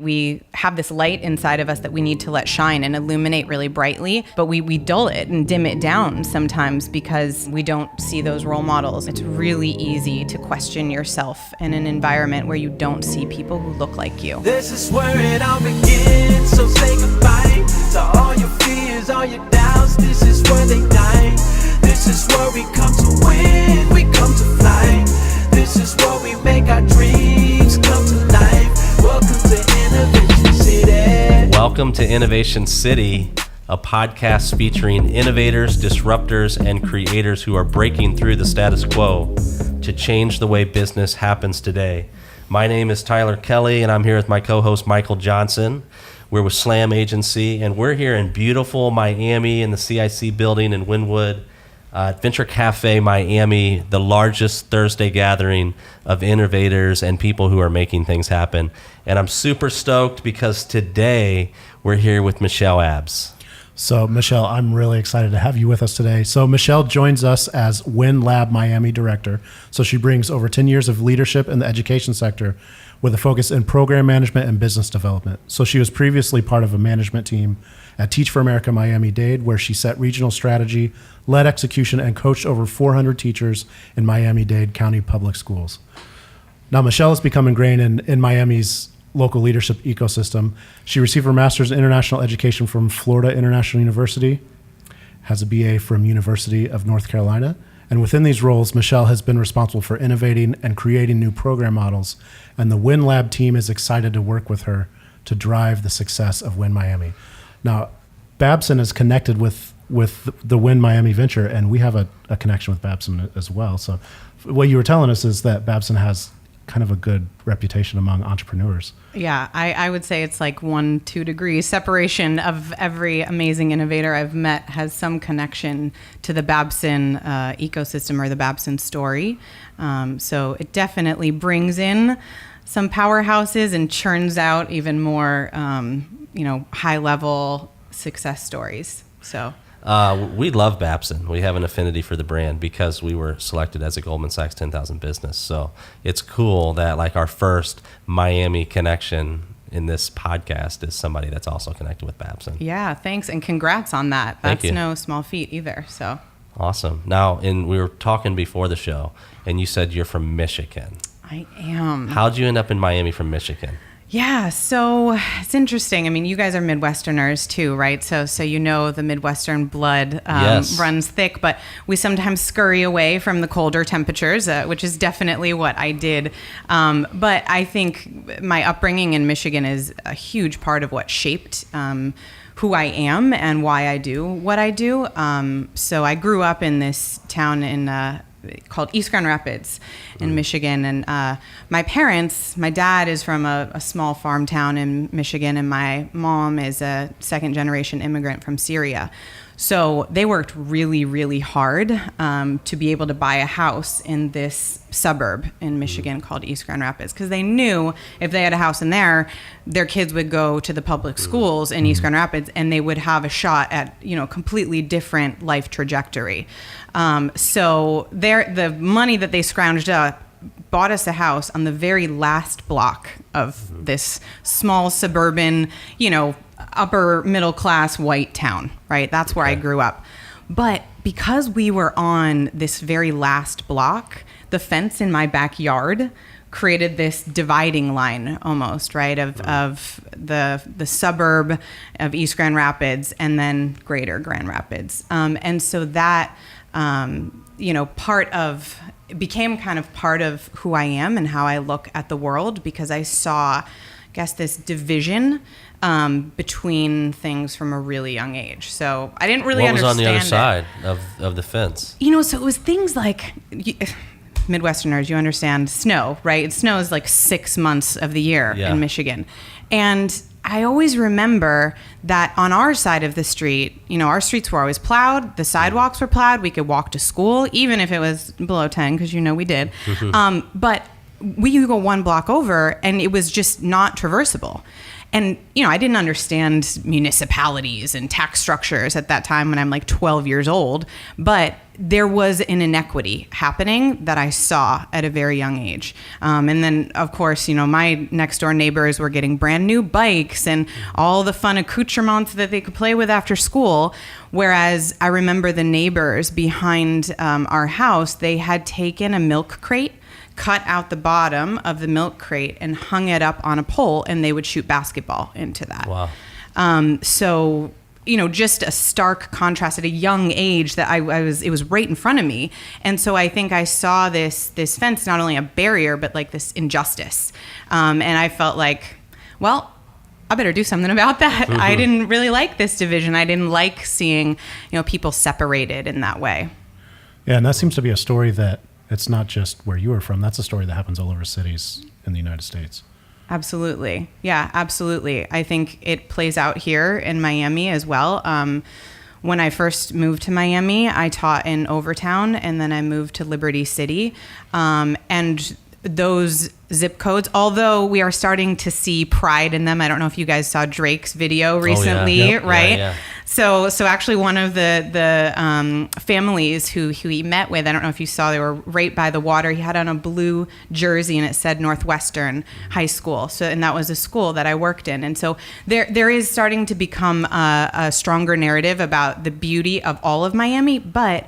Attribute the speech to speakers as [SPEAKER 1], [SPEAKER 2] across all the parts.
[SPEAKER 1] We have this light inside of us that we need to let shine and illuminate really brightly, but we dull it and dim it down sometimes because we don't see those role models. It's really easy to question yourself in an environment where you don't see people who look like you.
[SPEAKER 2] This is where it all begins, so say goodbye to all your fears, all your doubts. This is where they die. This is where we come to win, we come to fly. This is where we make our dreams come to life. Welcome to Innovation City.
[SPEAKER 3] Welcome to Innovation City, a podcast featuring innovators, disruptors, and creators who are breaking through the status quo to change the way business happens today. My name is Tyler Kelly, and I'm here with my co-host Michael Johnson. We're with Slam Agency, and we're here in beautiful Miami in the CIC building in Wynwood. Venture Cafe Miami, the largest Thursday gathering of innovators and people who are making things happen. And I'm super stoked because today we're here with Michelle Abbs.
[SPEAKER 4] So Michelle, I'm really excited to have you with us today. So Michelle joins us as WindLab Miami Director. So she brings over 10 years of leadership in the education sector with a focus in program management and business development. So she was previously part of a management team at Teach for America Miami-Dade, where she set regional strategy, led execution, and coached over 400 teachers in Miami-Dade County Public Schools. Now, Michelle has become ingrained in Miami's local leadership ecosystem. She received her master's in international education from Florida International University, has a BA from University of North Carolina, and within these roles, Michelle has been responsible for innovating and creating new program models, and the WindLab team is excited to work with her to drive the success of Win Miami. Now, Babson is connected with the Win Miami venture, and we have a connection with Babson as well. So what you were telling us is that Babson has kind of a good reputation among entrepreneurs.
[SPEAKER 1] Yeah, I would say it's like 1-2 degrees separation of every amazing innovator I've met has some connection to the Babson ecosystem or the Babson story. So it definitely brings in some powerhouses and churns out even more, high-level success stories. So.
[SPEAKER 3] We love Babson. We have an affinity for the brand because we were selected as a Goldman Sachs 10,000 business. So it's cool that like our first Miami connection in this podcast is somebody that's also connected with Babson.
[SPEAKER 1] Yeah, thanks, and congrats on that. That's no small feat either. So
[SPEAKER 3] awesome. Now, we were talking before the show, and you said you're from Michigan.
[SPEAKER 1] I am.
[SPEAKER 3] How'd you end up in Miami from Michigan?
[SPEAKER 1] Yeah, so it's interesting. I mean, you guys are Midwesterners too, right? So you know the Midwestern blood
[SPEAKER 3] yes.
[SPEAKER 1] runs thick, but we sometimes scurry away from the colder temperatures, which is definitely what I did. But I think my upbringing in Michigan is a huge part of what shaped who I am and why I do what I do. So I grew up in this town called East Grand Rapids in Michigan. And my dad is from a small farm town in Michigan, and my mom is a second-generation immigrant from Syria. So they worked really, really hard to be able to buy a house in this suburb in Michigan called East Grand Rapids, because they knew if they had a house in there, their kids would go to the public schools in East Grand Rapids, and they would have a shot at completely different life trajectory. So the money that they scrounged up bought us a house on the very last block of this small suburban, upper middle class white town, right? That's where I grew up. But because we were on this very last block, the fence in my backyard created this dividing line almost, right? Of the suburb of East Grand Rapids and then greater Grand Rapids. And so that, became kind of part of who I am and how I look at the world, because I saw, I guess, this division between things from a really young age. So I didn't really understand
[SPEAKER 3] what was on the other side of the fence?
[SPEAKER 1] So it was things like, Midwesterners, you understand snow, right? It snows like 6 months of the year in Michigan. And I always remember that on our side of the street, our streets were always plowed, the sidewalks were plowed, we could walk to school, even if it was below 10, because we did. But we could go one block over, and it was just not traversable. And, I didn't understand municipalities and tax structures at that time when I'm like 12 years old, but there was an inequity happening that I saw at a very young age. And then, of course, my next door neighbors were getting brand new bikes and all the fun accoutrements that they could play with after school. Whereas I remember the neighbors behind our house, they had taken a milk crate, cut out the bottom of the milk crate and hung it up on a pole, and they would shoot basketball into that.
[SPEAKER 3] Wow.
[SPEAKER 1] So, just a stark contrast at a young age that it was right in front of me. And so I think I saw this fence, not only a barrier, but like this injustice. And I felt like, well, I better do something about that. Mm-hmm. I didn't really like this division. I didn't like seeing, people separated in that way.
[SPEAKER 4] Yeah, and that seems to be a story that it's not just where you are from. That's a story that happens all over cities in the United States.
[SPEAKER 1] Absolutely. Yeah, absolutely. I think it plays out here in Miami as well. When I first moved to Miami, I taught in Overtown, and then I moved to Liberty City. And those zip codes, although we are starting to see pride in them. I don't know if you guys saw Drake's video recently,
[SPEAKER 3] Yep.
[SPEAKER 1] right?
[SPEAKER 3] Yeah.
[SPEAKER 1] So actually one of the families who he met with, I don't know if you saw, they were right by the water. He had on a blue jersey and it said Northwestern High School. So, and that was a school that I worked in. And so there is starting to become a stronger narrative about the beauty of all of Miami, but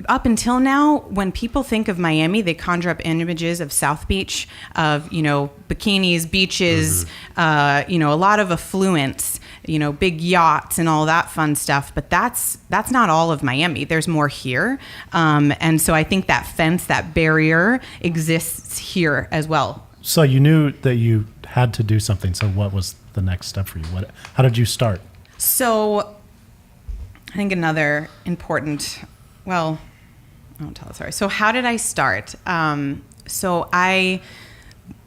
[SPEAKER 1] up until now, when people think of Miami, they conjure up images of South Beach, of, bikinis, beaches, a lot of affluence, big yachts and all that fun stuff. But that's not all of Miami. There's more here. And so I think that fence, that barrier exists here as well.
[SPEAKER 4] So you knew that you had to do something. So what was the next step for you? How did you start?
[SPEAKER 1] So I think another important... Well, I won't tell the story. So how did I start? So I,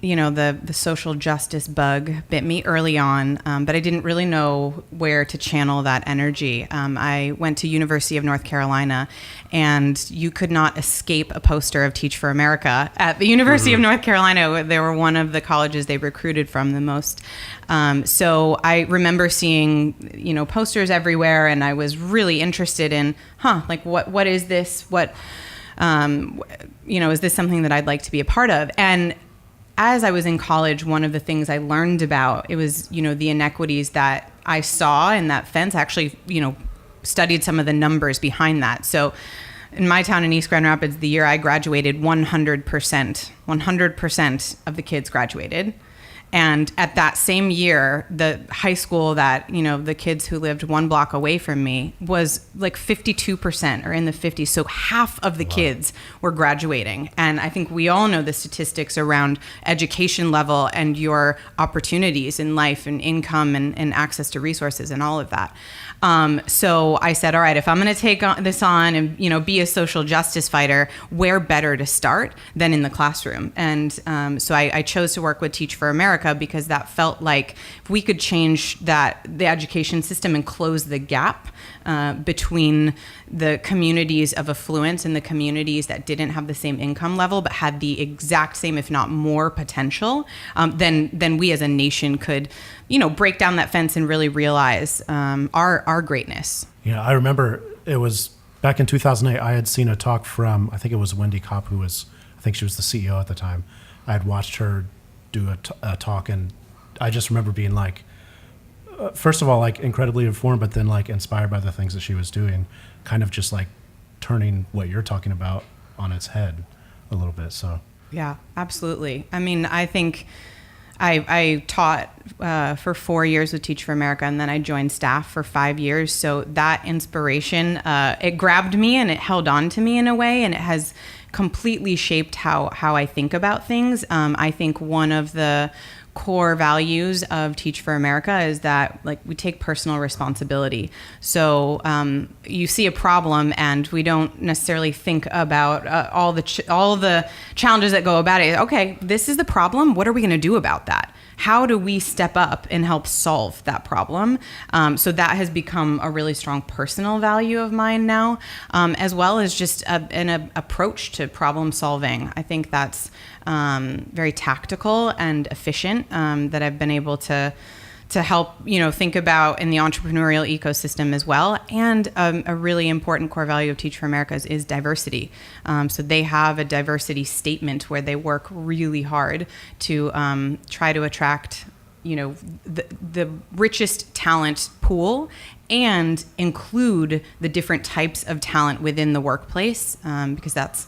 [SPEAKER 1] the social justice bug bit me early on, but I didn't really know where to channel that energy. I went to University of North Carolina, and you could not escape a poster of Teach for America. At the University of North Carolina, they were one of the colleges they recruited from the most. So I remember seeing, posters everywhere, and I was really interested in, what is this? What, is this something that I'd like to be a part of? And as I was in college, one of the things I learned about, it was, the inequities that I saw in that fence. I actually, studied some of the numbers behind that. So in my town in East Grand Rapids, the year I graduated, 100% of the kids graduated. And at that same year, the high school that, the kids who lived one block away from me was like 52% or in the 50s. So half of the kids were graduating. And I think we all know the statistics around education level and your opportunities in life and income and access to resources and all of that. So I said, all right, if I'm going to take this on and, be a social justice fighter, where better to start than in the classroom? And so I chose to work with Teach for America because that felt like if we could change the education system and close the gap between the communities of affluence and the communities that didn't have the same income level but had the exact same, if not more, potential, then we as a nation could, break down that fence and really realize our greatness.
[SPEAKER 4] Yeah, I remember it was back in 2008. I had seen a talk from, I think it was Wendy Kopp, I think she was the CEO at the time. I had watched her do a talk, and I just remember being like, first of all, like incredibly informed, but then like inspired by the things that she was doing, kind of just like turning what you're talking about on its head a little bit. So
[SPEAKER 1] yeah, absolutely. I mean, I think I taught for 4 years with Teach for America, and then I joined staff for 5 years. So that inspiration, it grabbed me and it held on to me in a way, and it has completely shaped how I think about things. I think one of the core values of Teach for America is that we take personal responsibility. So you see a problem and we don't necessarily think about all the challenges that go about it. Okay, this is the problem. What are we going to do about that? how do we step up and help solve that problem? So that has become a really strong personal value of mine now, as well as just an approach to problem solving. I think that's very tactical and efficient, that I've been able to help, think about in the entrepreneurial ecosystem as well. And a really important core value of Teach for America is diversity. So they have a diversity statement where they work really hard to try to attract, the richest talent pool and include the different types of talent within the workplace, because that's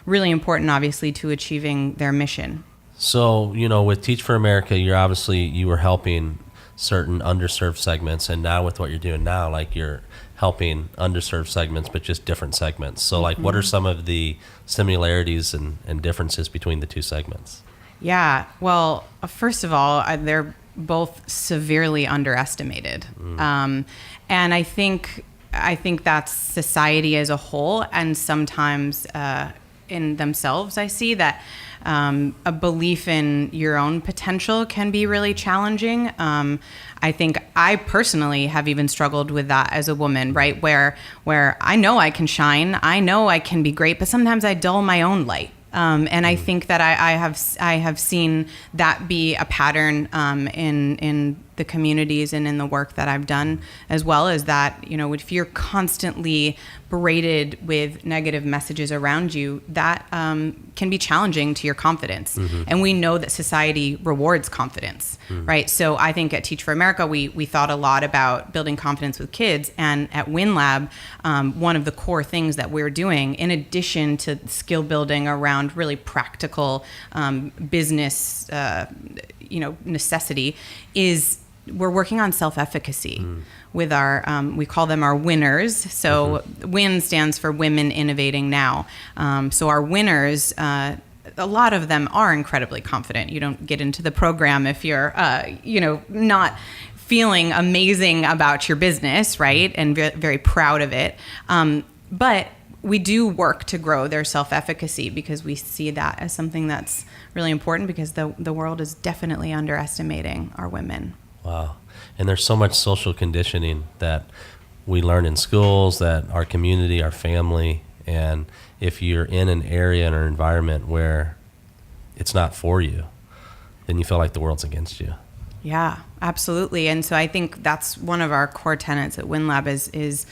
[SPEAKER 1] really important, obviously, to achieving their mission.
[SPEAKER 3] So, with Teach for America, you were helping certain underserved segments, and now with what you're doing now, like you're helping underserved segments, but just different segments. So like, what are some of the similarities and differences between the two segments?
[SPEAKER 1] Yeah, well, first of all, they're both severely underestimated. And I think that's society as a whole, and sometimes in themselves, I see that a belief in your own potential can be really challenging. I think I personally have even struggled with that as a woman, right? Where I know I can shine, I know I can be great, but sometimes I dull my own light. And I think that I have seen that be a pattern in the communities and in the work that I've done, as well as that, if you're constantly berated with negative messages around you, that can be challenging to your confidence. And we know that society rewards confidence, right? So I think at Teach for America, we thought a lot about building confidence with kids. And at WindLab, one of the core things that we're doing, in addition to skill building around really practical business necessity, is we're working on self-efficacy with our, we call them our winners. So WIN stands for Women Innovating Now. So our winners, a lot of them are incredibly confident. You don't get into the program if you're, not feeling amazing about your business, right? And very proud of it. But we do work to grow their self-efficacy, because we see that as something that's really important, because the world is definitely underestimating our women.
[SPEAKER 3] Wow. And there's so much social conditioning that we learn in schools, that our community, our family, and if you're in an area and an environment where it's not for you, then you feel like the world's against you.
[SPEAKER 1] Yeah, absolutely. And so I think that's one of our core tenets at WindLab is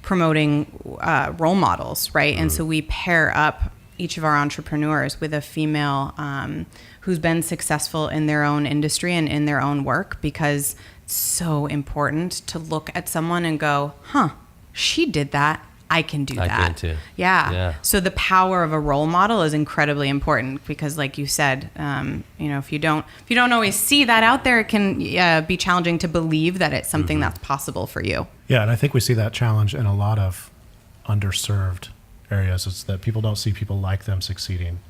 [SPEAKER 1] promoting role models, right? And so we pair up each of our entrepreneurs with a female who's been successful in their own industry and in their own work, because it's so important to look at someone and go, she did that, I can do that. I
[SPEAKER 3] can too.
[SPEAKER 1] Yeah. So the power of a role model is incredibly important, because like you said, if you don't always see that out there, it can be challenging to believe that it's something that's possible for you.
[SPEAKER 4] Yeah, and I think we see that challenge in a lot of underserved areas. It's that people don't see people like them succeeding,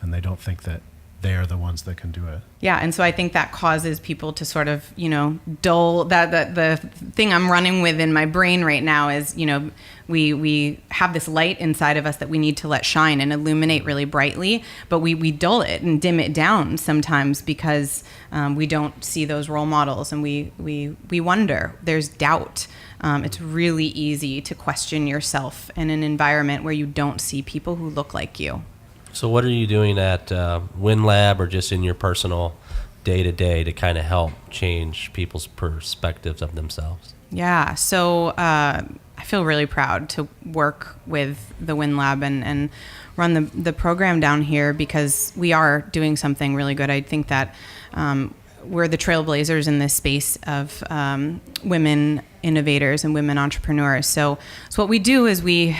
[SPEAKER 4] and they don't think that they are the ones that can do it.
[SPEAKER 1] Yeah, and so I think that causes people to sort of, dull that the thing I'm running with in my brain right now is, we have this light inside of us that we need to let shine and illuminate really brightly, but we dull it and dim it down sometimes because we don't see those role models, and we wonder. There's doubt. It's really easy to question yourself in an environment where you don't see people who look like you.
[SPEAKER 3] So what are you doing at WindLab, or just in your personal day-to-day, to kind of help change people's perspectives of themselves?
[SPEAKER 1] Yeah, so I feel really proud to work with the WindLab and run the program down here, because we are doing something really good. I think that we're the trailblazers in this space of women innovators and women entrepreneurs. So what we do is we,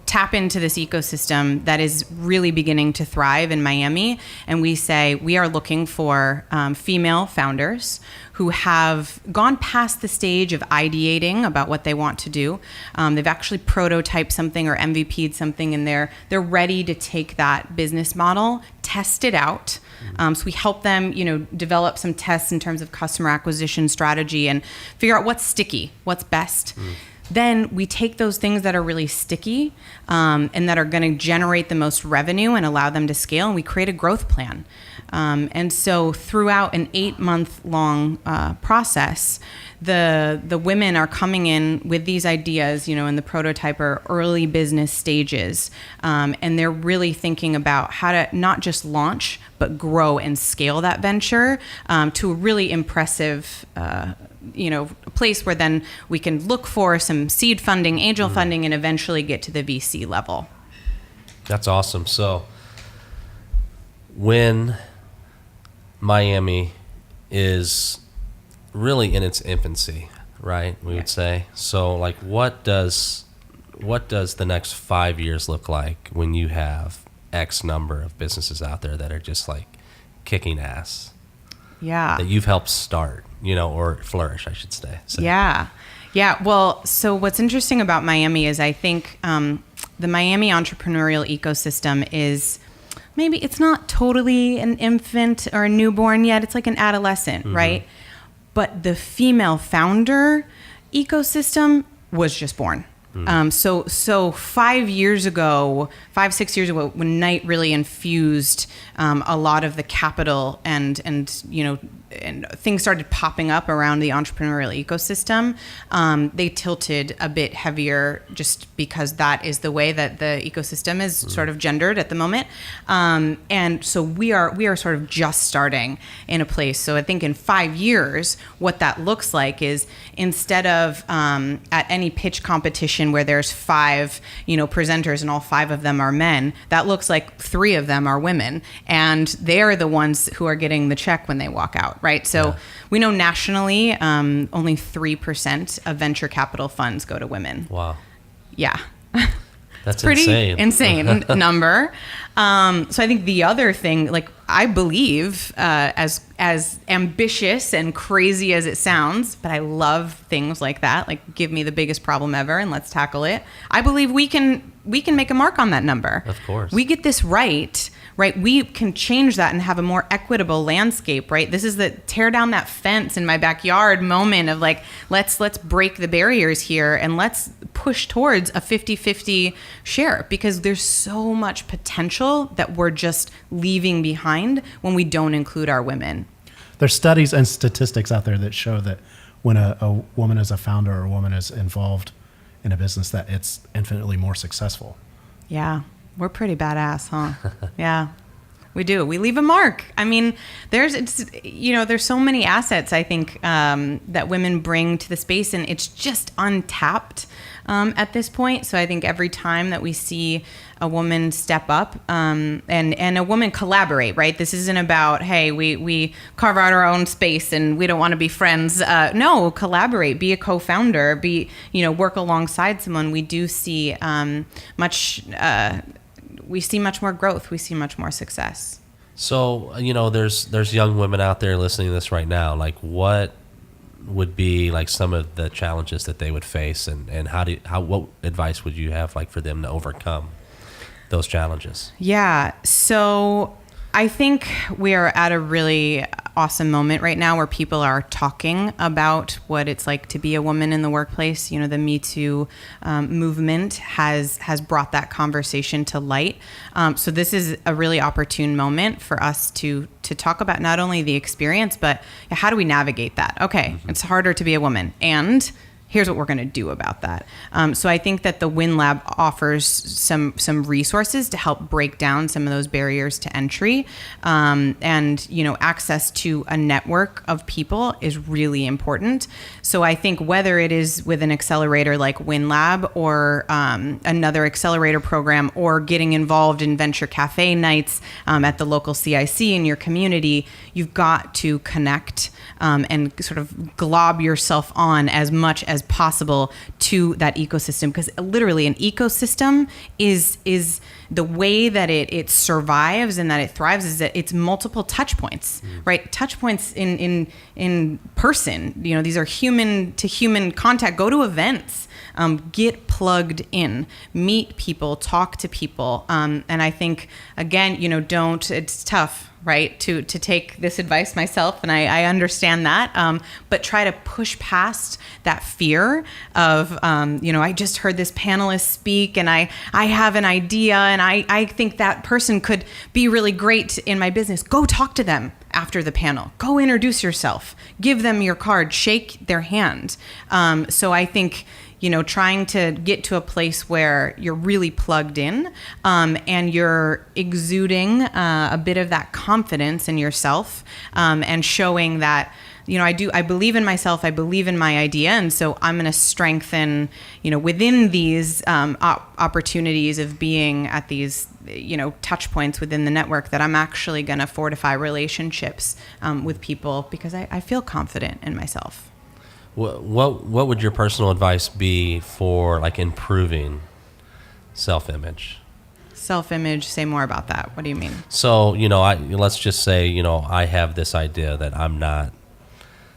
[SPEAKER 1] tap into this ecosystem that is really beginning to thrive in Miami. And we say we are looking for female founders who have gone past the stage of ideating about what they want to do. They've actually prototyped something or MVP'd something, and they're ready to take that business model, test it out. So we help them, develop some tests in terms of customer acquisition strategy and figure out what's sticky, what's best. Then we take those things that are really sticky and that are going to generate the most revenue and allow them to scale, and we create a growth plan. And so throughout an 8-month-long process, the women are coming in with these ideas, in the prototype or early business stages, and they're really thinking about how to not just launch, but grow and scale that venture to a really impressive place where then we can look for some seed funding, angel funding, and eventually get to the VC level.
[SPEAKER 3] That's awesome. So when Miami is really in its infancy, right? We would say. So like what does the next 5 years look like when you have X number of businesses out there that are just like kicking ass?
[SPEAKER 1] Yeah.
[SPEAKER 3] That you've helped start, or flourish, I should say.
[SPEAKER 1] Yeah. Yeah. Well, so what's interesting about Miami is I think the Miami entrepreneurial ecosystem is maybe it's not totally an infant or a newborn yet. It's like an adolescent, right? But the female founder ecosystem was just born. So 5 years ago, 6 years ago, when Knight really infused a lot of the capital and things started popping up around the entrepreneurial ecosystem, they tilted a bit heavier just because that is the way that the ecosystem is sort of gendered at the moment. And so we are sort of just starting in a place. So I think in 5 years, what that looks like is instead of at any pitch competition where there's 5, presenters and all 5 of them are men, that looks like 3 of them are women, and they're the ones who are getting the check when they walk out, right? So we know nationally only 3% of venture capital funds go to women.
[SPEAKER 3] Wow.
[SPEAKER 1] Yeah.
[SPEAKER 3] That's
[SPEAKER 1] pretty insane number. So I think the other thing, like I believe, as ambitious and crazy as it sounds, but I love things like that. Like, give me the biggest problem ever and let's tackle it. I believe we can make a mark on that number.
[SPEAKER 3] Of course.
[SPEAKER 1] We get this right? We can change that and have a more equitable landscape, right? This is the tear down that fence in my backyard moment of like, let's break the barriers here and let's push towards a 50-50 share, because there's so much potential that we're just leaving behind when we don't include our women.
[SPEAKER 4] There's studies and statistics out there that show that when a woman is a founder or a woman is involved in a business, that it's infinitely more successful.
[SPEAKER 1] Yeah. We're pretty badass, huh? Yeah, we do. We leave a mark. I mean, there's so many assets, I think, that women bring to the space, and it's just untapped at this point. So I think every time that we see a woman step up and a woman collaborate, right? This isn't about, hey, we carve out our own space and we don't want to be friends. No, collaborate, be a co-founder, work alongside someone. We do see we see much more growth. We see much more success. So,
[SPEAKER 3] there's young women out there listening to this right now. Like, what would be like some of the challenges that they would face, and what advice would you have like for them to overcome those challenges?
[SPEAKER 1] Yeah. So I think we are at a really awesome moment right now where people are talking about what it's like to be a woman in the workplace. The Me Too movement has brought that conversation to light. So this is a really opportune moment for us to talk about not only the experience, but how do we navigate that? Okay, It's harder to be a woman, and here's what we're going to do about that. So I think that the WindLab offers some resources to help break down some of those barriers to entry. And access to a network of people is really important. So I think whether it is with an accelerator like WindLab or another accelerator program, or getting involved in venture cafe nights at the local CIC in your community, you've got to connect and sort of glob yourself on as much as possible to that ecosystem, because literally an ecosystem is the way that it survives and that it thrives is that it's multiple touch points, right? Touch points in person. These are human to human contact. Go to events. Get plugged in, meet people, talk to people. And I think, again, it's tough, right, to take this advice myself, and I understand that, but try to push past that fear of, I just heard this panelist speak, and I have an idea, and I think that person could be really great in my business. Go talk to them after the panel. Go introduce yourself. Give them your card. Shake their hand. So I think, trying to get to a place where you're really plugged in, and you're exuding a bit of that confidence in yourself, and showing that, I believe in myself, I believe in my idea, and so I'm going to strengthen, within these opportunities of being at these, touch points within the network, that I'm actually going to fortify relationships with people because I feel confident in myself.
[SPEAKER 3] What would your personal advice be for like improving self-image?
[SPEAKER 1] Self-image, say more about that. What do you mean?
[SPEAKER 3] So, let's just say, I have this idea that I'm not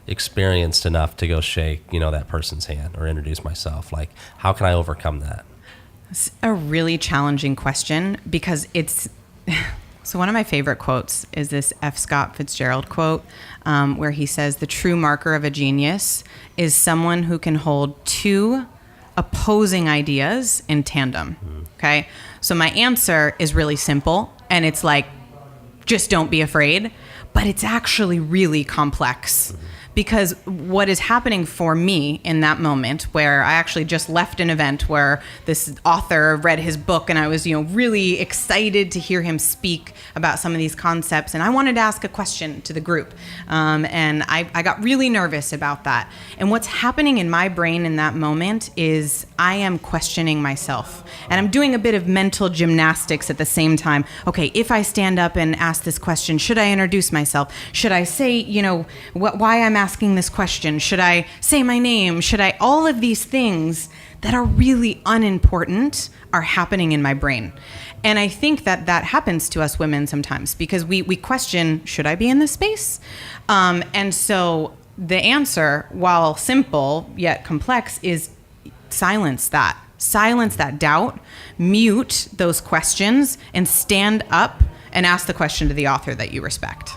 [SPEAKER 3] experienced enough to go shake, that person's hand or introduce myself. Like, how can I overcome that?
[SPEAKER 1] It's a really challenging question because it's... So one of my favorite quotes is this F. Scott Fitzgerald quote, where he says, the true marker of a genius is someone who can hold two opposing ideas in tandem. Okay? So my answer is really simple, and it's like, just don't be afraid. But it's actually really complex. Because what is happening for me in that moment, where I actually just left an event where this author read his book, and I was, really excited to hear him speak about some of these concepts, and I wanted to ask a question to the group, and I got really nervous about that. And what's happening in my brain in that moment is I am questioning myself, and I'm doing a bit of mental gymnastics at the same time. Okay, if I stand up and ask this question, should I introduce myself? Should I say, why I'm asking this question? Should I say my name? All of these things that are really unimportant are happening in my brain. And I think that happens to us women sometimes because we question, should I be in this space? And so the answer, while simple yet complex, is silence that. Silence that doubt, mute those questions, and stand up and ask the question to the author that you respect.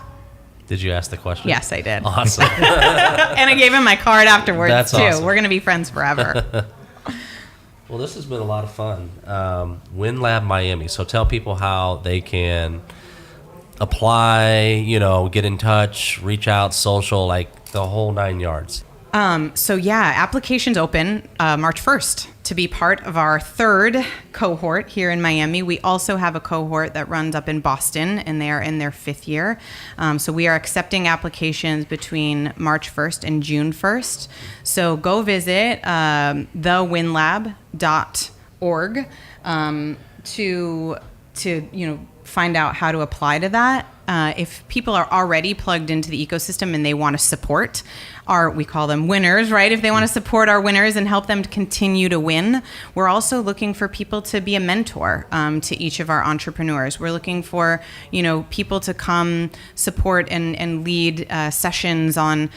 [SPEAKER 3] Did you ask the question?
[SPEAKER 1] Yes, I did.
[SPEAKER 3] Awesome.
[SPEAKER 1] And I gave him my card afterwards,
[SPEAKER 3] That's
[SPEAKER 1] too.
[SPEAKER 3] awesome.
[SPEAKER 1] We're going to be friends forever.
[SPEAKER 3] Well, this has been a lot of fun. WindLab Miami. So tell people how they can apply, get in touch, reach out, social, like the whole 9 yards.
[SPEAKER 1] Applications open March 1st to be part of our third cohort here in Miami. We also have a cohort that runs up in Boston, and they are in their 5th year. So we are accepting applications between March 1st and June 1st. So go visit thewindlab.org to find out how to apply to that. If people are already plugged into the ecosystem and they want to support we call them winners, right? If they want to support our winners and help them to continue to win, we're also looking for people to be a mentor to each of our entrepreneurs. We're looking for, people to come support and lead sessions on,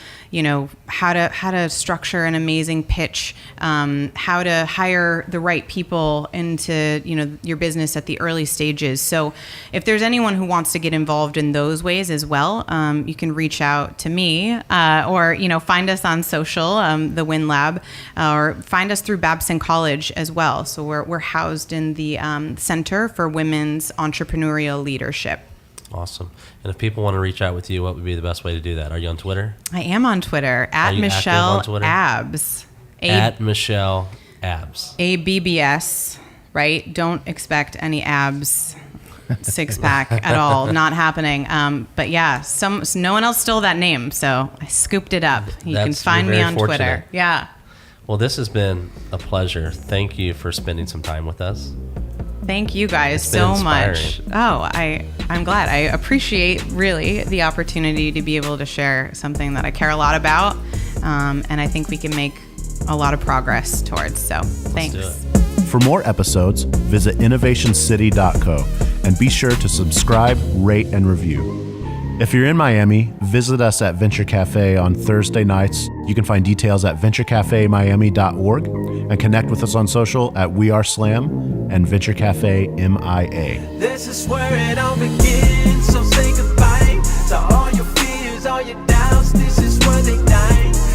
[SPEAKER 1] how to structure an amazing pitch, how to hire the right people into, your business at the early stages. So if there's anyone who wants to get involved in those ways as well, you can reach out to me or, find us on social, the WindLab, or find us through Babson College as well. So we're housed in the Center for Women's Entrepreneurial Leadership.
[SPEAKER 3] Awesome. And if people want to reach out with you, what would be the best way to do that? Are you on Twitter?
[SPEAKER 1] I am on Twitter, at Michelle Abbs.
[SPEAKER 3] At Michelle Abbs.
[SPEAKER 1] ABBS, right? Don't expect any abs. 6-pack at all, not happening. But yeah, no one else stole that name, so I scooped it up. You can find me on Twitter. Yeah.
[SPEAKER 3] Well, this has been a pleasure. Thank you for spending some time with us.
[SPEAKER 1] Thank you guys so much. Oh, I'm glad. I appreciate really the opportunity to be able to share something that I care a lot about, and I think we can make a lot of progress towards. So thanks.
[SPEAKER 3] Let's do it.
[SPEAKER 4] For more episodes, visit innovationcity.co and be sure to subscribe, rate, and review. If you're in Miami, visit us at Venture Cafe on Thursday nights. You can find details at venturecafemiami.org. and connect with us on social at We Are Slam and Venture Cafe MIA.
[SPEAKER 2] This is where it all begins, so say goodbye to all your fears, all your doubts. This is where they die.